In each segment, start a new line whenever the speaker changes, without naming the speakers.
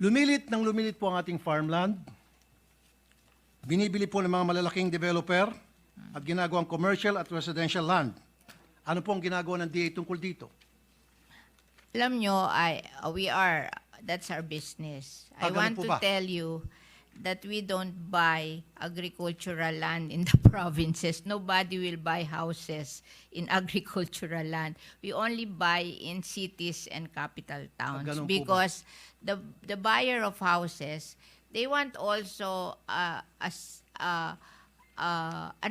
Lumilit ng lumilit po ang ating farmland. Binibili po ng mga malalaking developer at ginagawang commercial at residential land. Ano po ang ginagawa ng DA tungkol dito?
Alam nyo, that's our business. I
Ganun
want
po
to
ba?
tell you that we don't buy agricultural land in the provinces. Nobody will buy houses in agricultural land. We only buy in cities and capital towns
Ganun po ba?
because the buyer of houses, they want also an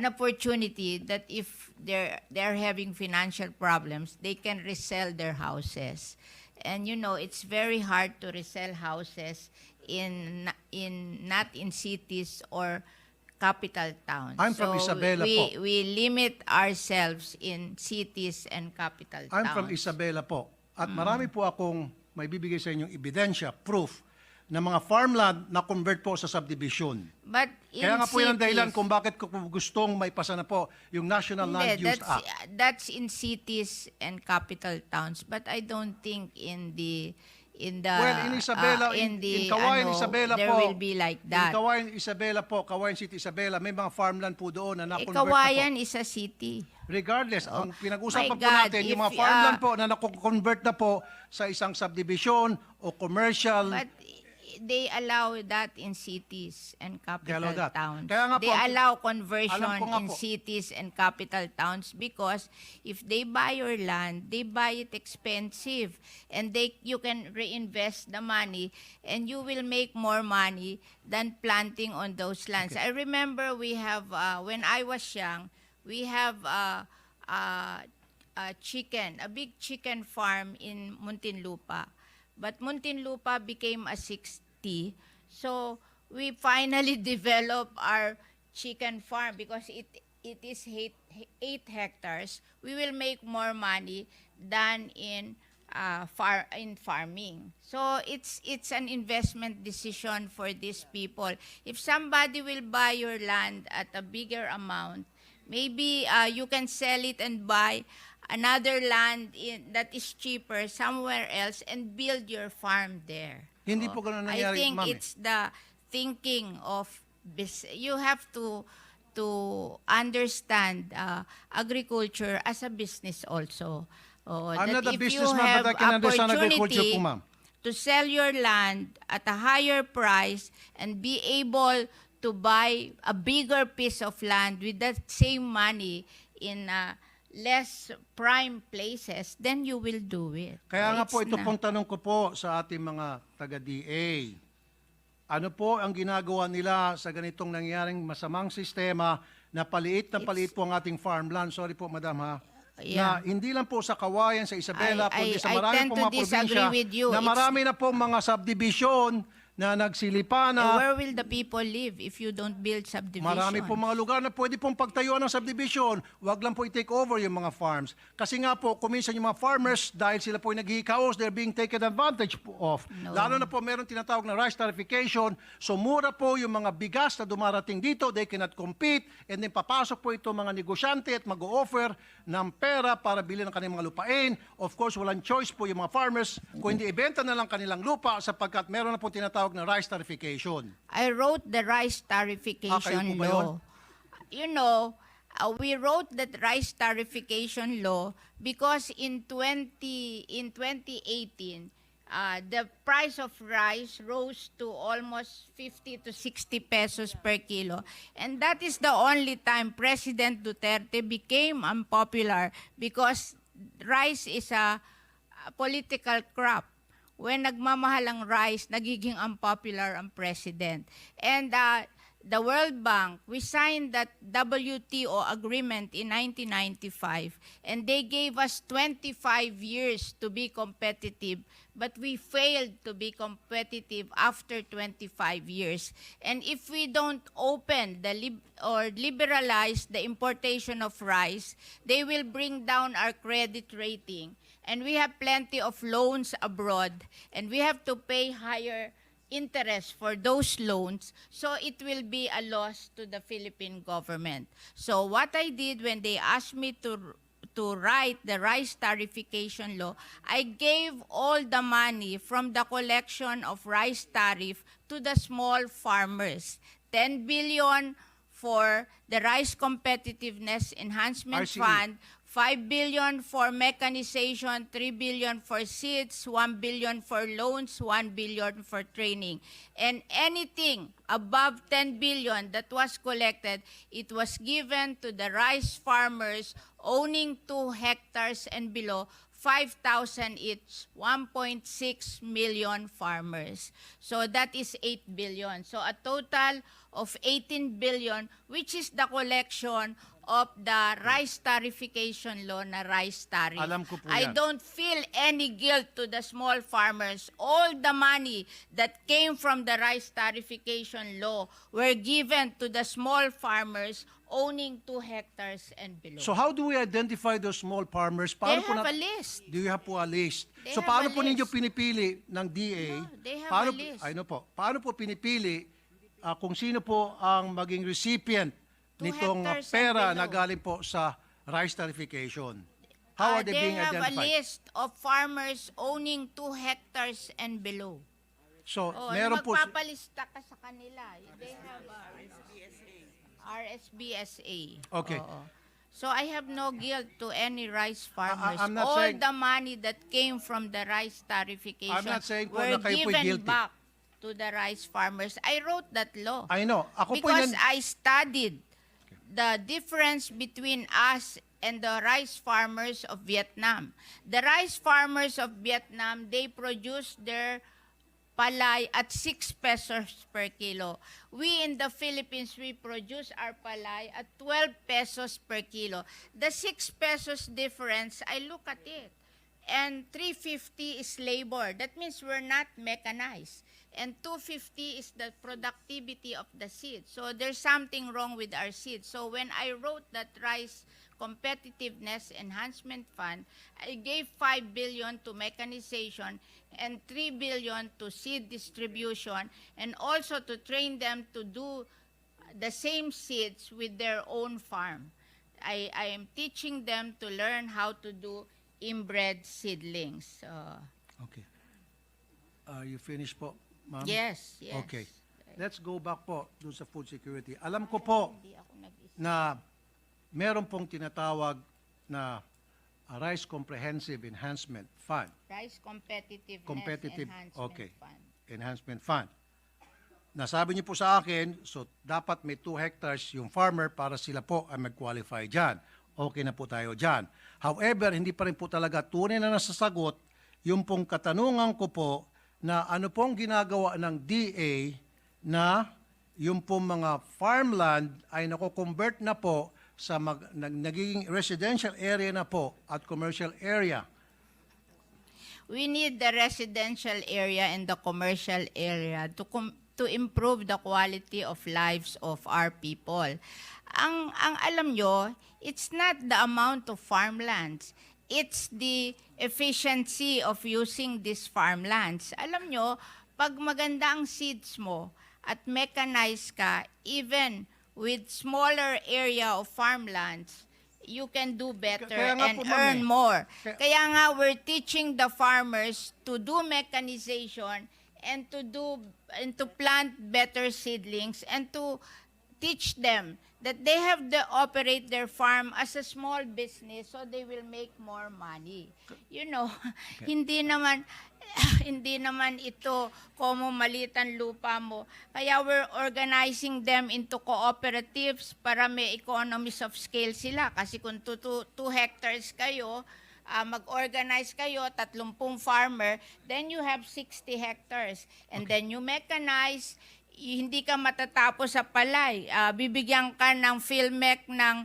opportunity that if they're having financial problems, they can resell their houses. And you know, it's very hard to resell houses not in cities or capital towns.
I'm from Isabela po.
We limit ourselves in cities and capital towns.
I'm from Isabela po. At marami po akong may bibigay sa inyong ebidensya, proof, na mga farmland na convert po sa subdivision.
But in
Kaya nga po yan ang dahilan
cities-
kung bakit ko gustong may pasa na po yung National Land
Hindi,
Use Act.
that's in cities and capital towns, but I don't think in the
Well, in Isabela, in Kawayan, Isabela
there
po,
will be like that.
In Kawayan, Isabela po, Kawayan City, Isabela, may mga farmland po doon na na-convert na po.
Kawayan is a city.
Regardless, ang pinag-usapan
My
po
God,
natin, yung mga
if,
farmland po na na-convert na po sa isang subdivision o commercial.
But they allow that in cities and capital
allow that.
towns.
Kaya nga po,
They allow conversion
alam ko nga
in
po.
cities and capital towns because if they buy your land, they buy it expensive and you can reinvest the money and you will make more money than planting on those lands. I remember we have, when I was young, we have a big chicken farm in Muntinlupa. But Muntinlupa became a 60. So we finally developed our chicken farm because it is 8 hectares. We will make more money than in farming. So it's an investment decision for these people. If somebody will buy your land at a bigger amount, maybe you can sell it and buy another land that is cheaper somewhere else and build your farm there.
Hindi po ganun nangyari,
I think
ma'am, eh.
it's the thinking of you have to understand agriculture as a business also.
I'm
That
not a
if you
businessman,
have
but I can understand agriculture
opportunity
po, ma'am.
to sell your land at a higher price and be able to buy a bigger piece of land with that same money in less prime places, then you will do it.
Kaya nga
It's
po, ito
na-
pong tanong ko po sa ating mga taga-DA. Ano po ang ginagawa nila sa ganitong nangyaring masamang sistema na paliit po ang ating farmland? Sorry po, madam ha.
Yeah.
Na hindi lang po sa Kawayan, sa Isabela, kundi sa
I
marami
tend
pong
to
mga probinsya
disagree with you.
na marami na pong mga subdivision na nagsilipa na.
Where will the people live if you don't build subdivision?
Marami po mga lugar na pwede pong pagtayuan ng subdivision. Huwag lang po i-take over yung mga farms. Kasi nga po, kuminsan yung mga farmers, dahil sila po yung naghihikaos, they're being taken advantage of.
No.
Lalo na po meron tinatawag na rice tarification. So mura po yung mga bigas na dumarating dito, they cannot compete. And then papasok po ito mga negosyante at mag-o-offer ng pera para bilhin ng kanilang mga lupain. Of course, walang choice po yung mga farmers kung hindi ibenta na lang kanilang lupa sapagkat meron na po tinatawag na rice tarification.
I wrote the rice tarification
kayo po ba yun?
law. You know, we wrote that rice tarification law because in 2018, the price of rice rose to almost 50 to 60 pesos per kilo. And that is the only time President Duterte became unpopular because rice is a political crop. When nagmamahal ang rice, nagiging unpopular ang president. And the World Bank, we signed that WTO agreement in 1995, and they gave us 25 years to be competitive, but we failed to be competitive after 25 years. And if we don't open or liberalize the importation of rice, they will bring down our credit rating. And we have plenty of loans abroad, and we have to pay higher interest for those loans, so it will be a loss to the Philippine government. So what I did when they asked me to to write the rice tarification law, I gave all the money from the collection of rice tariff to the small farmers. 10 billion for the Rice Competitiveness Enhancement
RCE.
Fund, 5 billion for mechanization, 3 billion for seeds, 1 billion for loans, 1 billion for training. And anything above 10 billion that was collected, it was given to the rice farmers owning 2 hectares and below, 5,000 each, 1.6 million farmers. So that is 8 billion. So a total of 18 billion, which is the collection of the rice tarification law na rice tariff.
Alam ko po
I
yan.
don't feel any guilt to the small farmers. All the money that came from the rice tarification law were given to the small farmers owning 2 hectares and below.
So how do we identify those small farmers?
They
po
have a list.
Do you have po a list?
They
So
have
paano
a
po ninyo
list.
pinipili ng DA?
No, they have
paano,
a list.
Ay, no po. Paano po pinipili kung sino po ang maging recipient
2
nitong
hectares and
pera
below.
na galing po sa rice tarification? How are they being
They have a
identified?
list of farmers owning 2 hectares and below.
So,
Oh,
meron po...
magpapalista ka sa kanila. They have RSBSA.
Okay.
Oo. So I have no guilt to any rice farmers.
I'm not
All
saying-
the money that came from the rice tarification
I'm not saying po
were
na kayo po'y
given
guilty.
back to the rice farmers. I wrote that law.
I know. Ako po
Because
yan...
I studied the difference between us and the rice farmers of Vietnam. The rice farmers of Vietnam, they produce their palay at 6 pesos per kilo. We in the Philippines, we produce our palay at 12 pesos per kilo. The 6 pesos difference, I look at it. And 350 is labor. That means we're not mechanized. And 250 is the productivity of the seed. So there's something wrong with our seed. So when I wrote that rice competitiveness enhancement fund, I gave 5 billion to mechanization and 3 billion to seed distribution, and also to train them to do the same seeds with their own farm. I am teaching them to learn how to do inbred seedlings.
Okay. Are you finished po, ma'am?
Yes, yes.
Okay. Let's go back po dun sa food security. Alam ko po
Hindi ako nag-isip.
na meron pong tinatawag na Rice Comprehensive Enhancement Fund.
Rice Competitiveness
Competitive,
Enhancement
okay.
Fund.
Enhancement Fund. Nasabi niyo po sa akin, so dapat may 2 hectares yung farmer para sila po ay mag-qualify dyan. Okay na po tayo dyan. However, hindi pa rin po talaga tunay na nasasagot yung pong katanungan ko po na ano pong ginagawa ng DA na yung pong mga farmland ay nako-convert na po sa nagiging residential area na po at commercial area.
We need the residential area and the commercial area to improve the quality of lives of our people. Ang alam nyo, it's not the amount of farmlands. It's the efficiency of using these farmlands. Alam nyo, pag maganda ang seeds mo at mechanized ka, even with smaller area of farmlands, you can do better
Kaya nga
and
po, ma'am,
earn more.
Kaya-
Kaya nga we're teaching the farmers to do mechanization and to plant better seedlings and to teach them that they have to operate their farm as a small business so they will make more money. You know, hindi naman ito como malitan lupa mo. Kaya we're organizing them into cooperatives para may economies of scale sila. Kasi kung 2 hectares kayo, mag-organize kayo, 30 farmer, then you have 60 hectares. And then you mechanize, hindi ka matatapos sa palay. Bibigyan ka ng PhilMec ng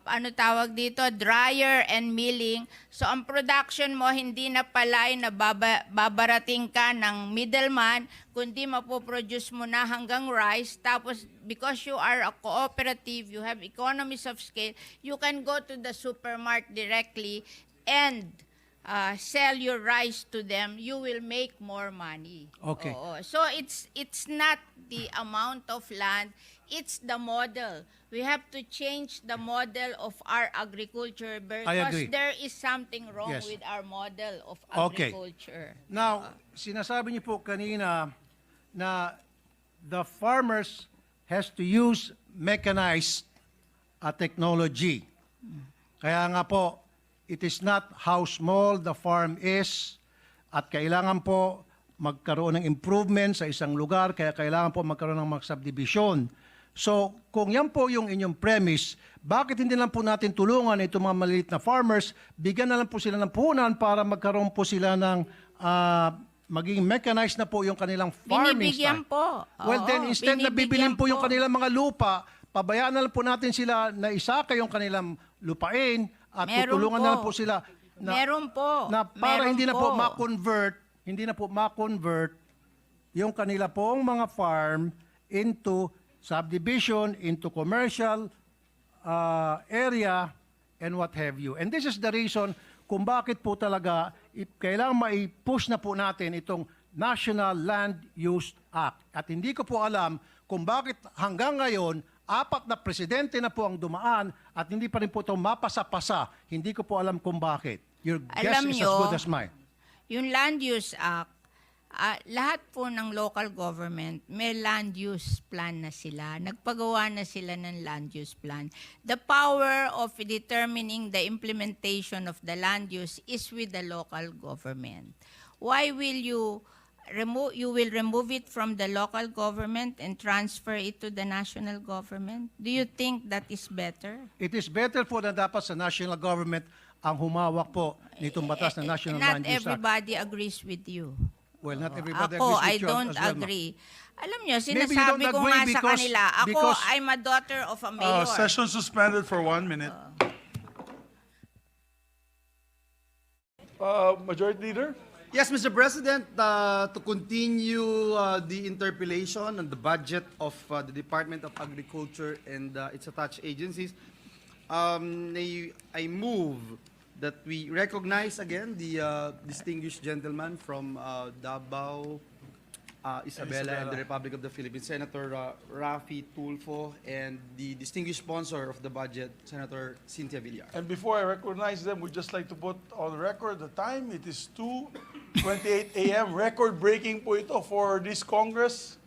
ano tawag dito, dryer and milling. So ang production mo hindi na palay na babarating ka ng middleman, kundi mapoproduce mo na hanggang rice. Tapos because you are a cooperative, you have economies of scale, you can go to the supermarket directly and sell your rice to them, you will make more money.
Okay.
Oo. So it's not the amount of land, it's the model. We have to change the model of our agriculture because
agree.
there is something wrong
Yes.
with our model of
Okay.
agriculture.
Now, sinasabi niyo po kanina na the farmers has to use mechanized technology. Kaya nga po, it is not how small the farm is at kailangan po magkaroon ng improvement sa isang lugar, kaya kailangan po magkaroon ng mga subdivision. So, kung yan po yung inyong premise, bakit hindi lang po natin tulungan itong mga maliit na farmers, bigyan na lang po sila ng puhunan para magkaroon po sila ng maging mechanized na po yung kanilang farming
Binibigyan
style.
po.
Well,
Oo,
then instead na bibilin
binibigyan
po yung kanilang mga lupa, pabayaan na lang po natin sila na isaka yung kanilang lupain at
Meron
tutulungan
po.
na lang po sila
Meron po.
na para
Meron
hindi na po
po.
ma-convert yung kanila pong mga farm into subdivision, into commercial area, and what have you. And this is the reason kung bakit po talaga kailangan mai-push na po natin itong National Land Use Act. At hindi ko po alam kung bakit hanggang ngayon, 4 na presidente na po ang dumaan at hindi pa rin po ito mapasa-pasa. Hindi ko po alam kung bakit. Your guess
Alam
is as
nyo,
good as mine.
Yung Land Use Act, lahat po ng local government, may land use plan na sila. Nagpagawa na sila ng land use plan. The power of determining the implementation of the land use is with the local government. Why will you remove it from the local government and transfer it to the national government? Do you think that is better?
It is better po na dapat sa national government ang humawak po nitong batas na National
Not
Land Use Act.
everybody agrees with you.
Well, not everybody
Ako,
agrees
I
with you
don't
as well, ma'am.
agree. Alam nyo,
Maybe you don't
sinasabi ko
agree
nga sa
because-
kanila, ako,
because-
I'm a daughter of a mayor.
Session suspended for 1 minute. Majority Leader?
Yes, Mr. President, to continue the interpellation on the budget of the Department of Agriculture and its attached agencies, I move that we recognize again the distinguished gentleman from Davao, Isabela, and the Republic of the Philippines, Senator Rafi Tulfo, and the distinguished sponsor of the budget, Senator Cyn Villar.
And before I recognize them, we'd just like to put on record the time. It is 2:28 a.m. Record-breaking po ito for this Congress.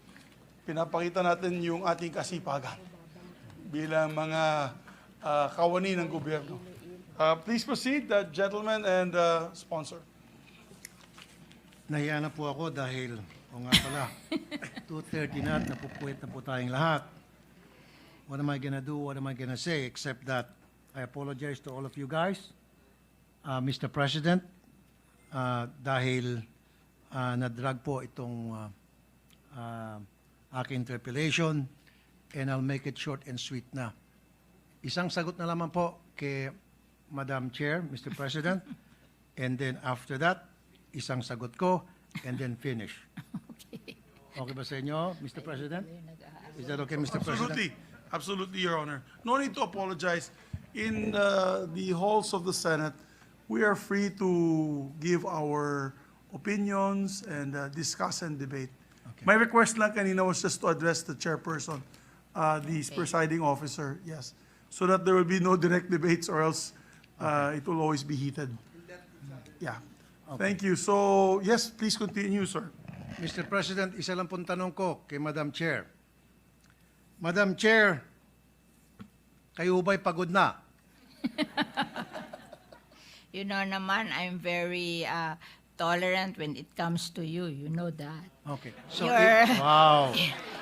Pinapakita natin yung ating kasipagan bilang mga kawani ng gobyerno. Please proceed, gentleman and sponsor.
Nahiya na po ako dahil, o nga pala, 2:30 na at napupuwit na po tayong lahat. What am I gonna do? What am I gonna say? Except that I apologize to all of you guys, Mr. President, dahil nadrag po itong aking interpellation, and I'll make it short and sweet na. Isang sagot na lamang po kay Madam Chair, Mr. President, and then after that, isang sagot ko, and then finish. Okay ba sa inyo, Mr. President? Is that okay, Mr. President?
Absolutely. Absolutely, Your Honor. No need to apologize. In the halls of the Senate, we are free to give our opinions and discuss and debate.
Okay.
My request lang kanina was just to address the chairperson, the presiding officer, yes, so that there will be no direct debates or else it will always be heated. Yeah. Thank you. So, yes, please continue, sir.
Mr. President, isa lang pong tanong ko kay Madam Chair. Madam Chair, kayo ba'y pagod na?
You know naman, I'm very tolerant when it comes to you. You know that.
Okay. So,
Your-
wow.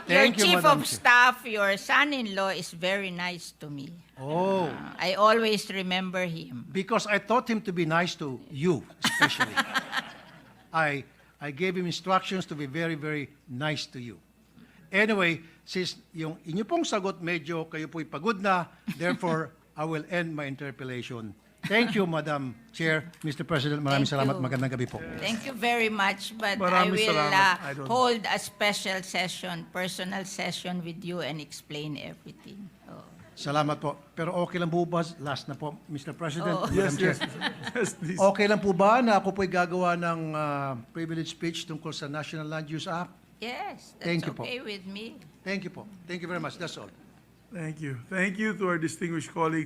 Thank
your
you,
chief
Madam
of
Chair.
staff, your son-in-law is very nice to me.
Oh,
I always remember him.
because I taught him to be nice to you, especially. I gave him instructions to be very, very nice to you. Anyway, since yung inyo pong sagot medyo kayo po'y pagod na, therefore, I will end my interpellation. Thank you, Madam Chair. Mr. President, maraming
Thank
salamat.
you.
Magandang gabi po.
Thank you very much, but I
Maraming
will
salamat, Idol.
hold a special session, personal session with you and explain everything. Oh.
Salamat po. Pero okay lang po ba, last na po, Mr. President?
Oo.
Madam Chair.
Yes, please.
Okay lang po ba na ako po'y gagawa ng privilege speech tungkol sa National Land Use Act?
Yes, that's
Thank you po.
okay with me.
Thank you po. Thank you very much. That's all.
Thank you. Thank you to our distinguished colleagues.